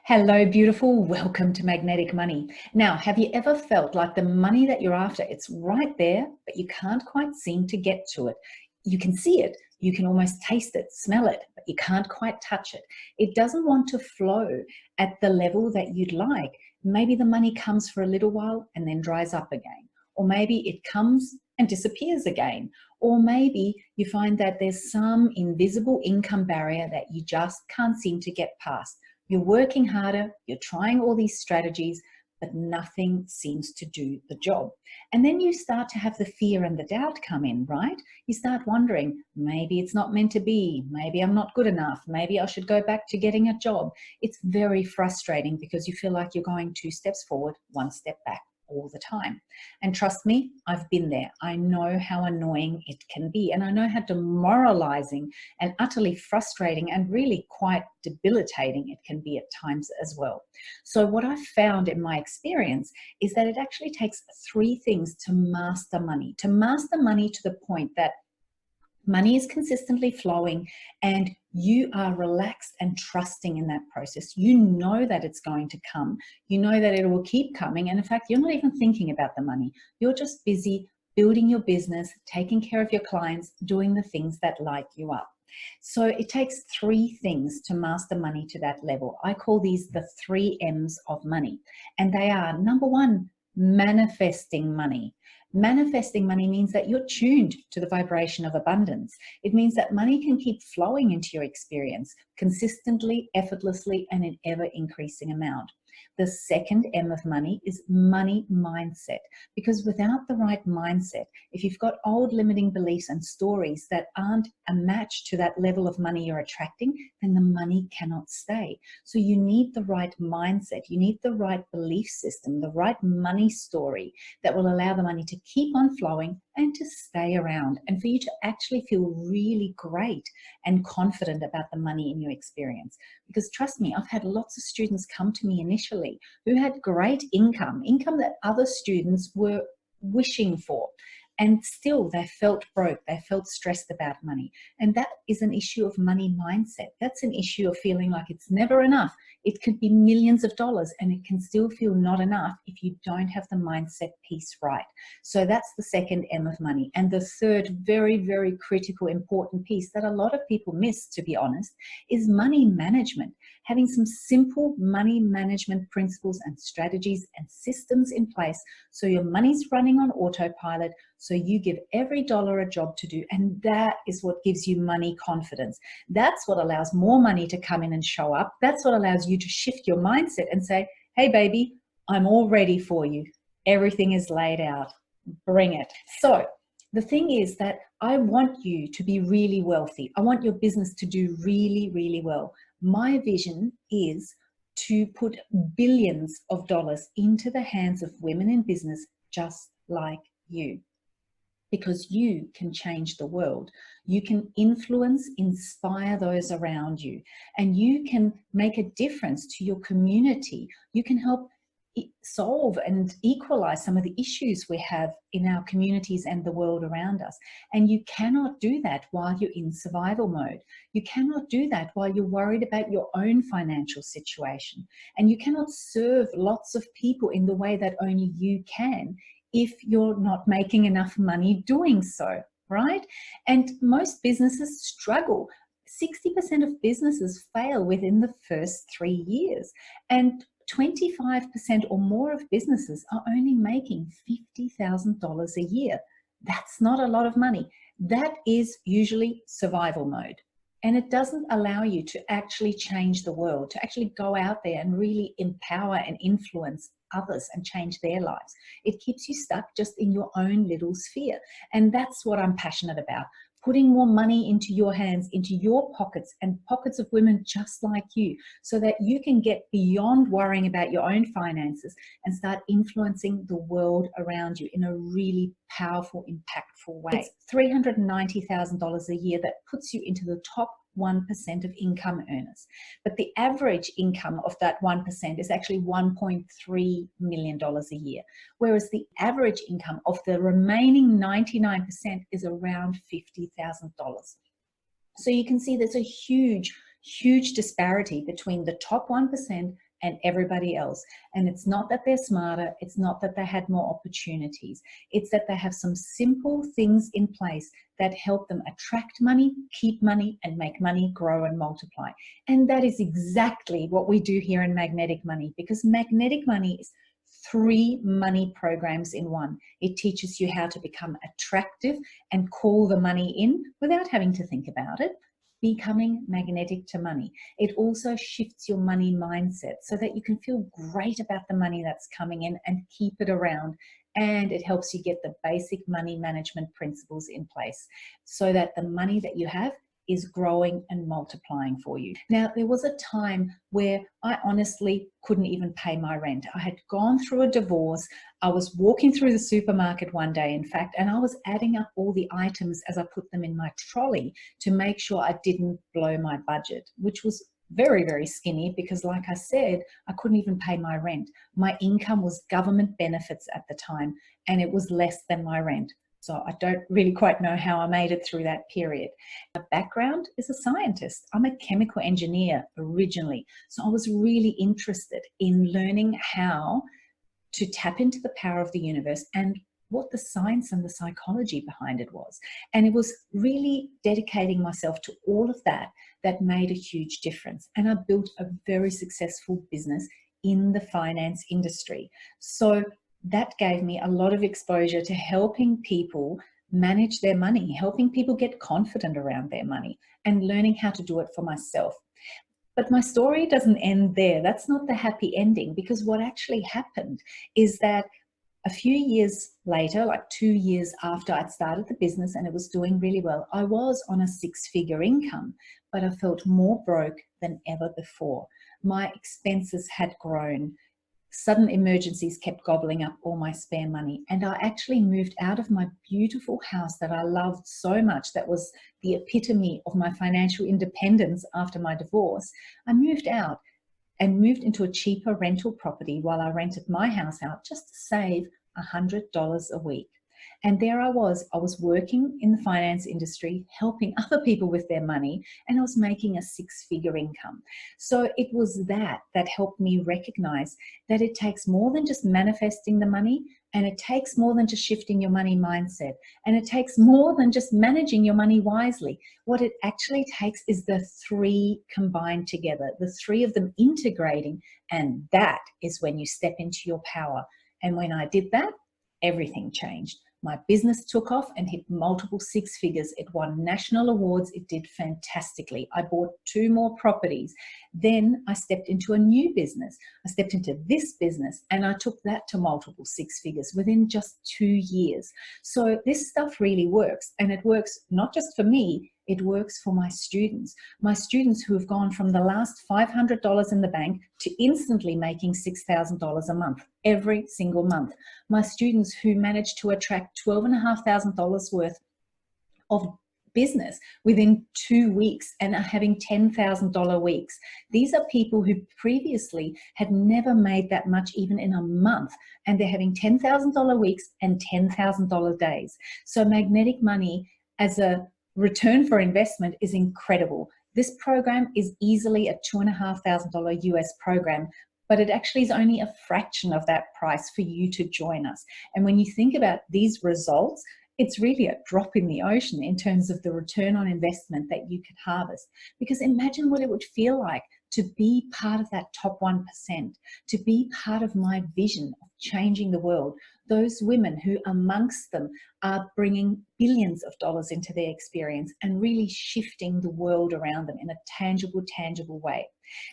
Hello, beautiful. Welcome to Magnetic Money. Now, have you ever felt like the money that you're after, it's right there, but you can't quite seem to get to it? You can see it, you can almost taste it, smell it, but you can't quite touch it. It doesn't want to flow at the level that you'd like. Maybe the money comes for a little while and then dries up again. Or maybe it comes and disappears again. Or maybe you find that there's some invisible income barrier that you just can't seem to get past. You're working harder, you're trying all these strategies, but nothing seems to do the job. And then you start to have the fear and the doubt come in, right? You start wondering, maybe it's not meant to be, maybe I'm not good enough, maybe I should go back to getting a job. It's very frustrating because you feel like you're going 2 steps forward, 1 step back all the time. And trust me, I've been there. I know how annoying it can be, and I know how demoralizing and utterly frustrating and really quite debilitating it can be at times as well. So what I've found in my experience is that it actually takes 3 things to master money to the point that money is consistently flowing and you are relaxed and trusting in that process. You know that it's going to come. You know that it will keep coming. And in fact, you're not even thinking about the money. You're just busy building your business, taking care of your clients, doing the things that light you up. So it takes 3 things to master money to that level. I call these the 3 M's of money. And they are, number 1, manifesting money. Manifesting money means that you're tuned to the vibration of abundance. It means that money can keep flowing into your experience consistently, effortlessly, and in ever increasing amount. The second M of money is money mindset, because without the right mindset, if you've got old limiting beliefs and stories that aren't a match to that level of money you're attracting, then the money cannot stay. So you need the right mindset, you need the right belief system, the right money story that will allow the money to keep on flowing and to stay around, and for you to actually feel really great and confident about the money in your experience. Because trust me, I've had lots of students come to me initially who had great income that other students were wishing for. And still they felt broke, they felt stressed about money. And that is an issue of money mindset. That's an issue of feeling like it's never enough. It could be millions of dollars and it can still feel not enough if you don't have the mindset piece right. So that's the second M of money. And the third very, very critical, important piece that a lot of people miss, to be honest, is money management. Having some simple money management principles and strategies and systems in place so your money's running on autopilot, so you give every dollar a job to do, and that is what gives you money confidence. That's what allows more money to come in and show up. That's what allows you to shift your mindset and say, hey baby, I'm all ready for you. Everything is laid out. Bring it. So the thing is that I want you to be really wealthy. I want your business to do really, really well. My vision is to put billions of dollars into the hands of women in business just like you. Because you can change the world. You can influence, inspire those around you, and you can make a difference to your community. You can help solve and equalize some of the issues we have in our communities and the world around us. And you cannot do that while you're in survival mode. You cannot do that while you're worried about your own financial situation. And you cannot serve lots of people in the way that only you can if you're not making enough money doing so, right? And most businesses struggle. 60% of businesses fail within the first 3 years. And 25% or more of businesses are only making $50,000 a year. That's not a lot of money. That is usually survival mode. And it doesn't allow you to actually change the world, to actually go out there and really empower and influence others and change their lives. It keeps you stuck just in your own little sphere. And that's what I'm passionate about. Putting more money into your hands, into your pockets and pockets of women just like you, so that you can get beyond worrying about your own finances and start influencing the world around you in a really powerful, impactful way. It's $390,000 a year that puts you into the top 1% of income earners. But the average income of that 1% is actually $1.3 million a year, whereas the average income of the remaining 99% is around $50,000. So you can see there's a huge disparity between the top 1% and everybody else. And it's not that they're smarter. It's not that they had more opportunities. It's that they have some simple things in place that help them attract money, keep money, and make money grow and multiply. And that is exactly what we do here in Magnetic Money, because Magnetic Money is 3 money programs in one. It teaches you how to become attractive and call the money in without having to think about it, becoming magnetic to money. It also shifts your money mindset so that you can feel great about the money that's coming in and keep it around. And it helps you get the basic money management principles in place so that the money that you have is growing and multiplying for you. Now, there was a time where I honestly couldn't even pay my rent. I had gone through a divorce. I was walking through the supermarket one day, in fact, and I was adding up all the items as I put them in my trolley to make sure I didn't blow my budget, which was very, very skinny because, like I said, I couldn't even pay my rent. My income was government benefits at the time, and it was less than my rent. So I don't really quite know how I made it through that period. My background is a scientist. I'm a chemical engineer originally. So I was really interested in learning how to tap into the power of the universe and what the science and the psychology behind it was. And it was really dedicating myself to all of that that made a huge difference. And I built a very successful business in the finance industry. So that gave me a lot of exposure to helping people manage their money, helping people get confident around their money, and learning how to do it for myself. But my story doesn't end there. That's not the happy ending, because what actually happened is that a few years later, like 2 years after I'd started the business and it was doing really well, I was on a 6-figure income, but I felt more broke than ever before. My expenses had grown. Sudden emergencies kept gobbling up all my spare money. And I actually moved out of my beautiful house that I loved so much, that was the epitome of my financial independence after my divorce. I moved out and moved into a cheaper rental property while I rented my house out just to save $100 a week. And there I was working in the finance industry, helping other people with their money, and I was making a 6-figure income. So it was that helped me recognize that it takes more than just manifesting the money, and it takes more than just shifting your money mindset, and it takes more than just managing your money wisely. What it actually takes is the 3 combined together, the 3 of them integrating, and that is when you step into your power. And when I did that, everything changed. My business took off and hit multiple 6 figures. It won national awards. It did fantastically. I bought 2 more properties. Then I stepped into a new business. I stepped into this business and I took that to multiple 6 figures within just 2 years. So this stuff really works, and it works not just for me, it works for my students who have gone from the last $500 in the bank to instantly making $6,000 a month, every single month. My students who managed to attract $12,500 worth of business within 2 weeks and are having $10,000 weeks. These are people who previously had never made that much even in a month, and they're having $10,000 weeks and $10,000 days. So Magnetic Money as a return for investment is incredible. This program is easily a $2,500 US program, but it actually is only a fraction of that price for you to join us. And when you think about these results, it's really a drop in the ocean in terms of the return on investment that you could harvest. Because imagine what it would feel like to be part of that top 1%, to be part of my vision of changing the world. Those women who amongst them are bringing billions of dollars into their experience and really shifting the world around them in a tangible way.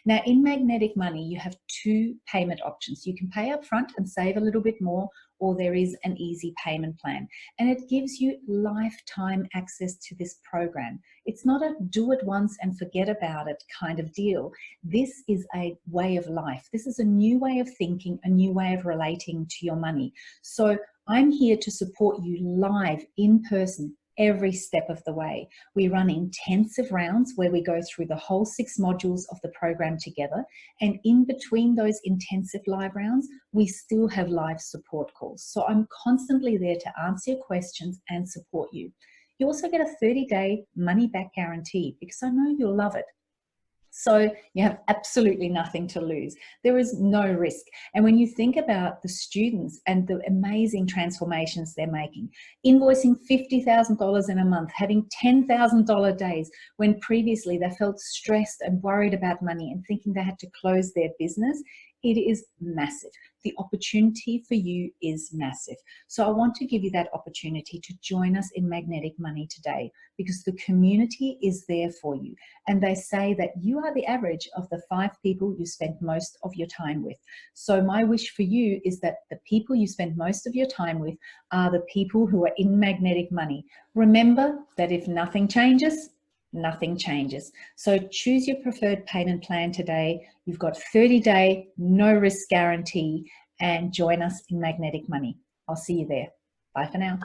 Now, in Magnetic Money, you have 2 payment options. You can pay up front and save a little bit more, or there is an easy payment plan. And it gives you lifetime access to this program. It's not a do it once and forget about it kind of deal. This is a way of life. This is a new way of thinking, a new way of relating to your money. So I'm here to support you live in person every step of the way. We run intensive rounds where we go through the whole 6 modules of the program together. And in between those intensive live rounds, we still have live support calls. So I'm constantly there to answer your questions and support you. You also get a 30-day money back guarantee because I know you'll love it. So you have absolutely nothing to lose. There is no risk. And when you think about the students and the amazing transformations they're making, invoicing $50,000 in a month, having $10,000 days, when previously they felt stressed and worried about money and thinking they had to close their business, it is massive. The opportunity for you is massive. So I want to give you that opportunity to join us in Magnetic Money today, because the community is there for you. And they say that you are the average of the 5 people you spend most of your time with. So my wish for you is that the people you spend most of your time with are the people who are in Magnetic Money. Remember that if nothing changes, nothing changes. So choose your preferred payment plan today. You've got 30-day, no risk guarantee, and join us in Magnetic Money. I'll see you there. Bye for now.